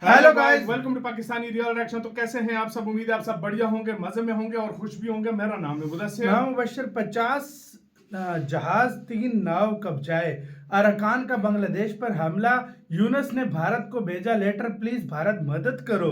Hello guys, welcome to Pakistani real reaction. तो कैसे हैं आप सब? उम्मीद है आप सब बढ़िया होंगे, मजे में होंगे और खुश भी होंगे। मेरा नाम है मुदस्सिर। नाम मुबश्शिर। 50 जहाज 3 नाव कब्जाए। अराकान का बांग्लादेश पर हमला। यूनुस ने भारत को भेजा लेटर, प्लीज भारत मदद करो।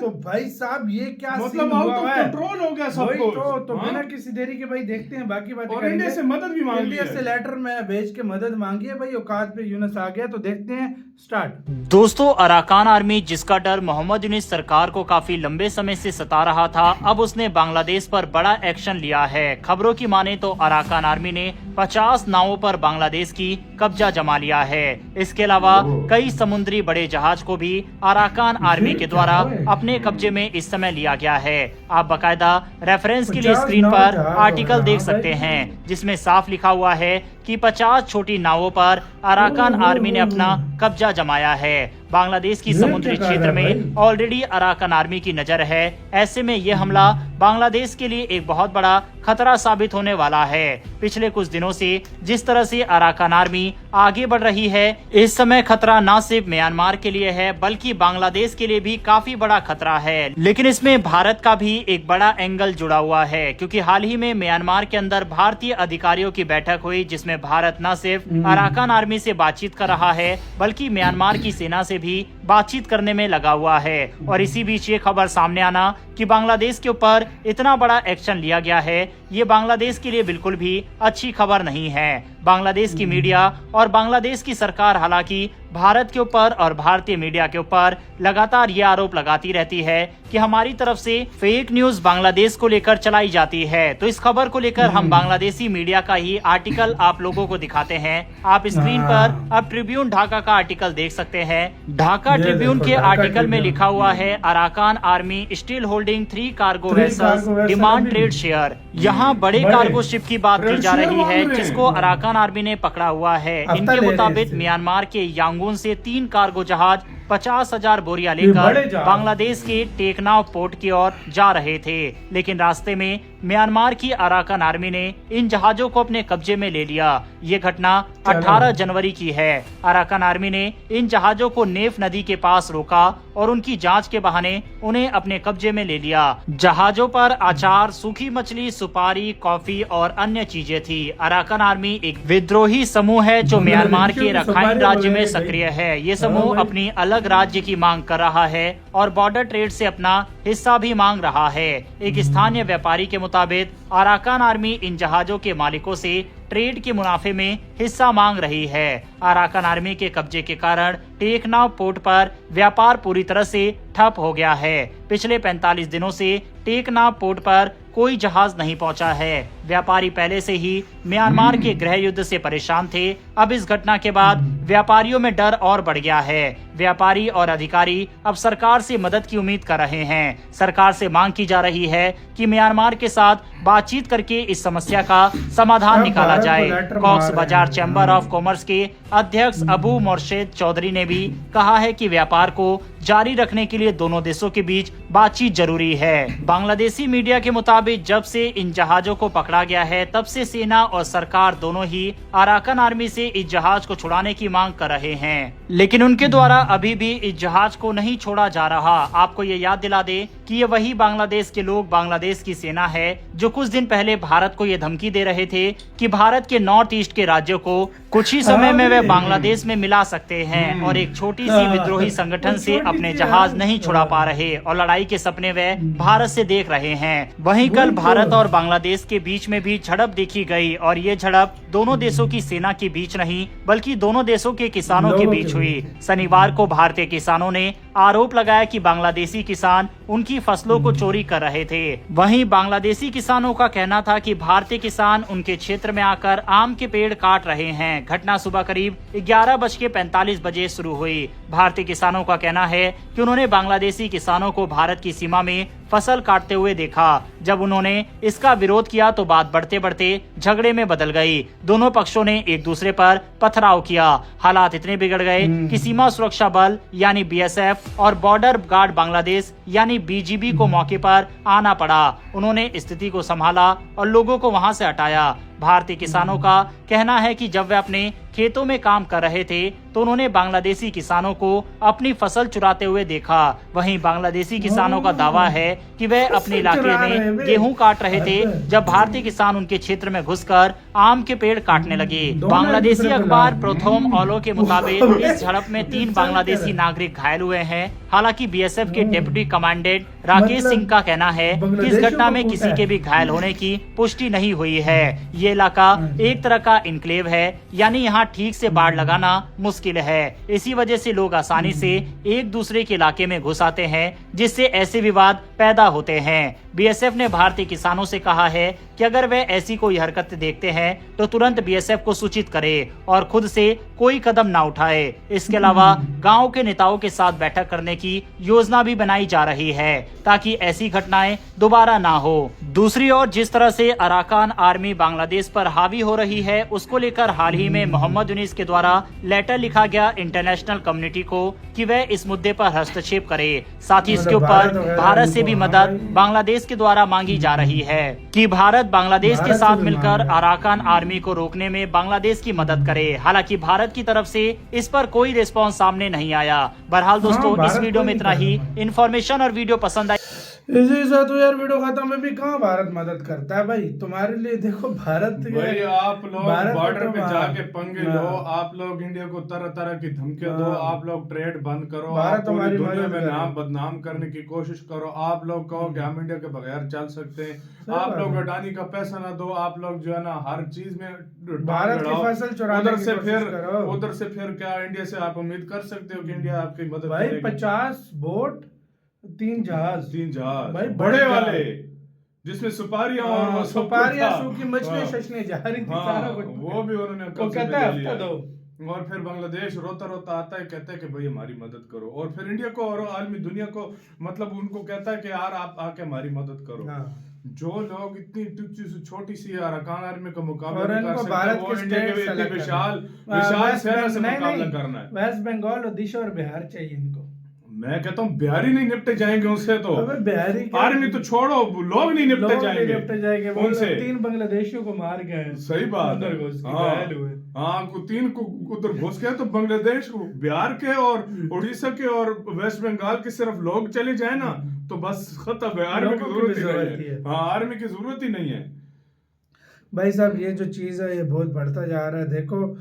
तो भाई साहब ये क्या मतलब हुआ आउट ऑफ है? कंट्रोल हो गया सब कुछ। तो बिना किसी देरी के भाई देखते हैं बाकी बातें। और इंडिया से मदद भी मांगी इंडिया है। से लेटर में भेज के मदद मांगी है भाई। औकात पे यूनुस आ गया। तो देखते हैं, स्टार्ट। दोस्तों, अराकान आर्मी जिसका डर मोहम्मद यूनुस सरकार को काफी लंबे समय से सता रहा था, अब उसने बांग्लादेश पर बड़ा एक्शन लिया है। खबरों की माने तो अराकान आर्मी ने 50 नावों पर बांग्लादेश की कब्जा जमा लिया है। इसके अलावा कई समुद्री बड़े जहाज को भी अराकान आर्मी के द्वारा अपने कब्जे में इस समय लिया गया है। आप बकायदा रेफरेंस के लिए स्क्रीन पर आर्टिकल देख सकते हैं जिसमें साफ लिखा हुआ है कि 50 छोटी नावों पर अराकान आर्मी ने अपना कब्जा जमाया है। बांग्लादेश की समुद्री क्षेत्र में ऑलरेडी अराकान आर्मी की नजर है। ऐसे में यह हमला बांग्लादेश के लिए एक बहुत बड़ा खतरा साबित होने वाला है। पिछले कुछ दिनों से जिस तरह से अराकान आर्मी आगे बढ़ रही है, इस समय खतरा न सिर्फ म्यांमार के लिए है बल्कि बांग्लादेश के लिए भी काफी बड़ा खतरा है। लेकिन इसमें भारत का भी एक बड़ा एंगल जुड़ा हुआ है, क्योंकि हाल ही में म्यांमार के अंदर भारतीय अधिकारियों की बैठक हुई जिसमें भारत न सिर्फ अराकान आर्मी से बातचीत कर रहा है बल्कि म्यांमार की सेना से भी बातचीत करने में लगा हुआ है। और इसी बीच ये खबर सामने आना कि बांग्लादेश के ऊपर इतना बड़ा एक्शन लिया गया है, ये बांग्लादेश के लिए बिल्कुल भी अच्छी खबर नहीं है। बांग्लादेश की मीडिया और बांग्लादेश की सरकार हालांकि भारत के ऊपर और भारतीय मीडिया के ऊपर लगातार ये आरोप लगाती रहती है कि हमारी तरफ से फेक न्यूज बांग्लादेश को लेकर चलाई जाती है। तो इस खबर को लेकर हम बांग्लादेशी मीडिया का ही आर्टिकल आप लोगों को दिखाते हैं। आप स्क्रीन पर अब ट्रिब्यून ढाका का आर्टिकल देख सकते हैं। ढाका ट्रिब्यून के आर्टिकल में लिखा हुआ है, Arakan army still holding 3 cargo vessels demand trade share. यहाँ बड़े कार्गो शिप की बात की जा रही है जिसको अराकान आर्मी ने पकड़ा हुआ है। इनके मुताबिक म्यांमार के यांगून से 3 कार्गो जहाज 50,000 बोरिया लेकर बांग्लादेश के टेकनाव पोर्ट की ओर जा रहे थे। लेकिन रास्ते में म्यांमार की अराकान आर्मी ने इन जहाजों को अपने कब्जे में ले लिया। ये घटना 18 जनवरी की है। अराकान आर्मी ने इन जहाजों को नेफ नदी के पास रोका और उनकी जांच के बहाने उन्हें अपने कब्जे में ले लिया। जहाजों पर अचार, सूखी मछली, सुपारी, कॉफी और अन्य चीजें थी। अराकान आर्मी एक विद्रोही समूह है जो म्यांमार के रखाइन राज्य में सक्रिय है। ये समूह अपनी अलग राज्य की मांग कर रहा है और बॉर्डर ट्रेड से अपना हिस्सा भी मांग रहा है। एक स्थानीय व्यापारी के मुताबिक अराकान आर्मी इन जहाजों के मालिकों से ट्रेड के मुनाफे में हिस्सा मांग रही है। अराकान आर्मी के कब्जे के कारण टेकनाव पोर्ट पर व्यापार पूरी तरह से ठप हो गया है। पिछले 45 दिनों से टेकनाव पोर्ट पर कोई जहाज नहीं पहुंचा है। व्यापारी पहले से ही म्यांमार के गृह युद्ध से परेशान थे। अब इस घटना के बाद व्यापारियों में डर और बढ़ गया है। व्यापारी और अधिकारी अब सरकार से मदद की उम्मीद कर रहे हैं। सरकार से मांग की जा रही है कि म्यांमार के साथ बातचीत करके इस समस्या का समाधान निकाला जाए। कॉक्स बाजार चैम्बर ऑफ कॉमर्स के अध्यक्ष अबू मोर्शेद चौधरी ने भी कहा है कि व्यापार को जारी रखने के लिए दोनों देशों के बीच बातचीत जरूरी है। बांग्लादेशी मीडिया के मुताबिक जब से इन जहाजों को पकड़ा गया है तब से सेना और सरकार दोनों ही अराकान आर्मी से इस जहाज को छुड़ाने की मांग कर रहे हैं, लेकिन उनके द्वारा अभी भी इस जहाज को नहीं छोड़ा जा रहा। आपको ये याद दिला दे कि ये वही बांग्लादेश के लोग, बांग्लादेश की सेना है जो कुछ दिन पहले भारत को ये धमकी दे रहे थे कि भारत के नॉर्थ ईस्ट के राज्यों को कुछ ही समय में वे बांग्लादेश में मिला सकते हैं और एक छोटी सी विद्रोही संगठन से अपने जहाज नहीं छुड़ा पा रहे और लड़ाई के सपने वे भारत से देख रहे हैं। वहीं कल भारत और बांग्लादेश के बीच में भी झड़प देखी गई और ये झड़प दोनों देशों की सेना के बीच नहीं बल्कि दोनों देशों के किसानों के बीच हुई। शनिवार को भारतीय किसानों ने आरोप लगाया कि बांग्लादेशी किसान उनकी फसलों को चोरी कर रहे थे। वहीं बांग्लादेशी किसानों का कहना था कि भारतीय किसान उनके क्षेत्र में आकर आम के पेड़ काट रहे हैं। घटना सुबह करीब 11:45 बजे शुरू हुई। भारतीय किसानों का कहना है कि उन्होंने बांग्लादेशी किसानों को भारत की सीमा में फसल काटते हुए देखा। जब उन्होंने इसका विरोध किया तो बात बढ़ते बढ़ते झगड़े में बदल गई। दोनों पक्षों ने एक दूसरे पर पथराव किया। हालात इतने बिगड़ गए कि सीमा सुरक्षा बल यानी बीएसएफ और बॉर्डर गार्ड बांग्लादेश यानी बीजीबी को मौके पर आना पड़ा। उन्होंने स्थिति को संभाला और लोगों को वहां से हटाया। भारतीय किसानों का कहना है कि जब वे अपने खेतों में काम कर रहे थे तो उन्होंने बांग्लादेशी किसानों को अपनी फसल चुराते हुए देखा। वहीं बांग्लादेशी किसानों का दावा है कि वह अपने इलाके में गेहूं काट रहे थे जब भारतीय किसान उनके क्षेत्र में घुसकर आम के पेड़ काटने लगे। बांग्लादेशी अखबार प्रथम ऑलो के मुताबिक इस झड़प में 3 बांग्लादेशी नागरिक घायल हुए हैं। हालांकि बीएसएफ के डिप्टी कमांडेंट राकेश सिंह का कहना है कि इस घटना में किसी के भी घायल होने की पुष्टि नहीं हुई है। ये इलाका एक तरह का इनक्लेव है, यानी यहाँ ठीक से बाड़ लगाना मुश्किल है। इसी वजह से लोग आसानी से एक दूसरे के इलाके में घुस आते हैं, जिससे ऐसे विवाद पैदा होते हैं। बीएसएफ ने भारतीय किसानों से कहा है कि अगर वे ऐसी कोई हरकत देखते हैं तो तुरंत बीएसएफ को सूचित करे और खुद से कोई कदम ना उठाए। इसके अलावा गांव के नेताओं के साथ बैठक करने की योजना भी बनाई जा रही है ताकि ऐसी घटनाएं दोबारा ना हो। दूसरी ओर जिस तरह से अराकान आर्मी बांग्लादेश पर हावी हो रही है, उसको लेकर हाल ही में मोहम्मद यूनिस के द्वारा लेटर लिखा गया इंटरनेशनल कम्युनिटी को कि वह इस मुद्दे पर हस्तक्षेप करे। साथ ही इसके ऊपर भारत से भी मदद बांग्लादेश के द्वारा मांगी जा रही है कि भारत बांग्लादेश के साथ मिलकर अराकान आर्मी को रोकने में बांग्लादेश की मदद करे। हालांकि भारत की तरफ से इस पर कोई रिस्पॉन्स सामने नहीं आया। बहरहाल दोस्तों, इस वीडियो में इतना ही। इन्फॉर्मेशन और वीडियो पसंद आई इसी साथ तो यार वीडियो खत्म में भी कहाँ भारत मदद करता है भाई तुम्हारे लिए। देखो भारत भाई आप लोग बॉर्डर पे जाके पंगे लो, हाँ। आप लोग इंडिया को तरह तरह की धमकियां दो, आप लोग ट्रेड बंद करो, भारत आप पूरी हमारी दुनिया मदद में करे। नाम बदनाम करने की कोशिश करो। आप लोग कहो कि हम इंडिया के बगैर चल सकते हैं, आप बात लोग है। अडानी का पैसा ना दो, आप लोग जो है ना हर चीज में टांग भारत की अड़ाओ। फसल चुराने उधर की से कोशिश फिर करो। उधर से फिर क्या इंडिया से आप उम्मीद कर सकते हो कि इंडिया आपकी मदद भाई करेगी? 50 बोट 3 जहाज 3 जहाज भाई बड़े बड़े वाले जिसमें सुपारियां और वो सब सुपारियां कुछ था। सूखी मछली हाँ। शशने जा रही थी हाँ, सारा कुछ। वो भी उन्होंने वो कब्जे कहता में है ले लिया। हफ्ता दो। और फिर बांग्लादेश रोता रोता आता है, कहता है कि भाई हमारी मदद करो, और फिर इंडिया को और आलमी दुनिया को मतलब उनको कहता है कि यार आप आके हमारी मदद करो। हाँ। जो लोग इतनी टुच्ची सी छोटी सी अराकान आर्मी का मुकाबला और नहीं कर इनको सकते, भारत वो के इंडिया के स्टेट इतनी सेलेक्ट विशाल करना। विशाल वेस्ट सेना से नहीं, मुकाबला नहीं, करना है। वेस्ट बंगाल, ओडिशा और बिहार चाहिए इनको। मैं कहता हूँ बिहारी नहीं निपटे जाएंगे उनसे तो। अबे बिहारी क्या- आर्मी तो छोड़ो, लोग नहीं निपटे लोग नहीं जाएंगे निपटे जाएंगे। वो उनसे। 3 बांग्लादेशियों को मार गए। सही बात है। अंदर घुस के हाँ, घायल हुए। हाँ, 3 को उधर घुस गए तो बांग्लादेश, बिहार के और उड़ीसा के और वेस्ट बंगाल के सिर्फ लोग चले जाए ना तो बस खत्म है। आर्मी की लोगों की जरूरत ही भी नहीं है। जरूरत हाँ, आर्मी की जरूरत ही नहीं है। भाई साहब ये जो चीज़ है ये बहुत बढ़ता जा रहा है। देखो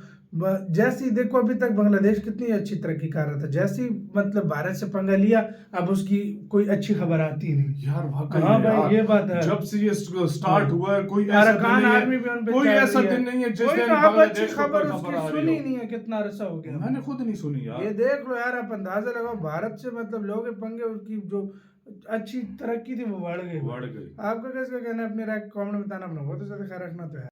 जैसी देखो अभी तक बांग्लादेश कितनी अच्छी तरक्की कर रहा था, जैसी मतलब भारत से पंगा लिया अब उसकी कोई अच्छी खबर आती नहीं यार वाकई हाँ में भाई यार, ये बात है। जब से ये स्टार्ट हुआ है कोई ऐसा अरकान दिन नहीं आर्मी भी उन है, पे कोई चल ऐसा रही है। दिन नहीं है जिस कोई दिन तो अब अच्छी बांग्लादेश को खबर कोई उसकी खबर आ सुनी रही हो। नहीं है। कितना अरसा हो गया मैंने खुद नहीं सुनी यार। ये देख लो यार, आप अंदाजा लगाओ भारत से मतलब लोग पंगे उनकी जो अच्छी तरक्की थी वो बढ़ गई। बढ़ गई। आपका कैसे कहना है? अपनी राय कमेंट में बताना। अपना बहुत ज्यादा ख्याल रखना तो है।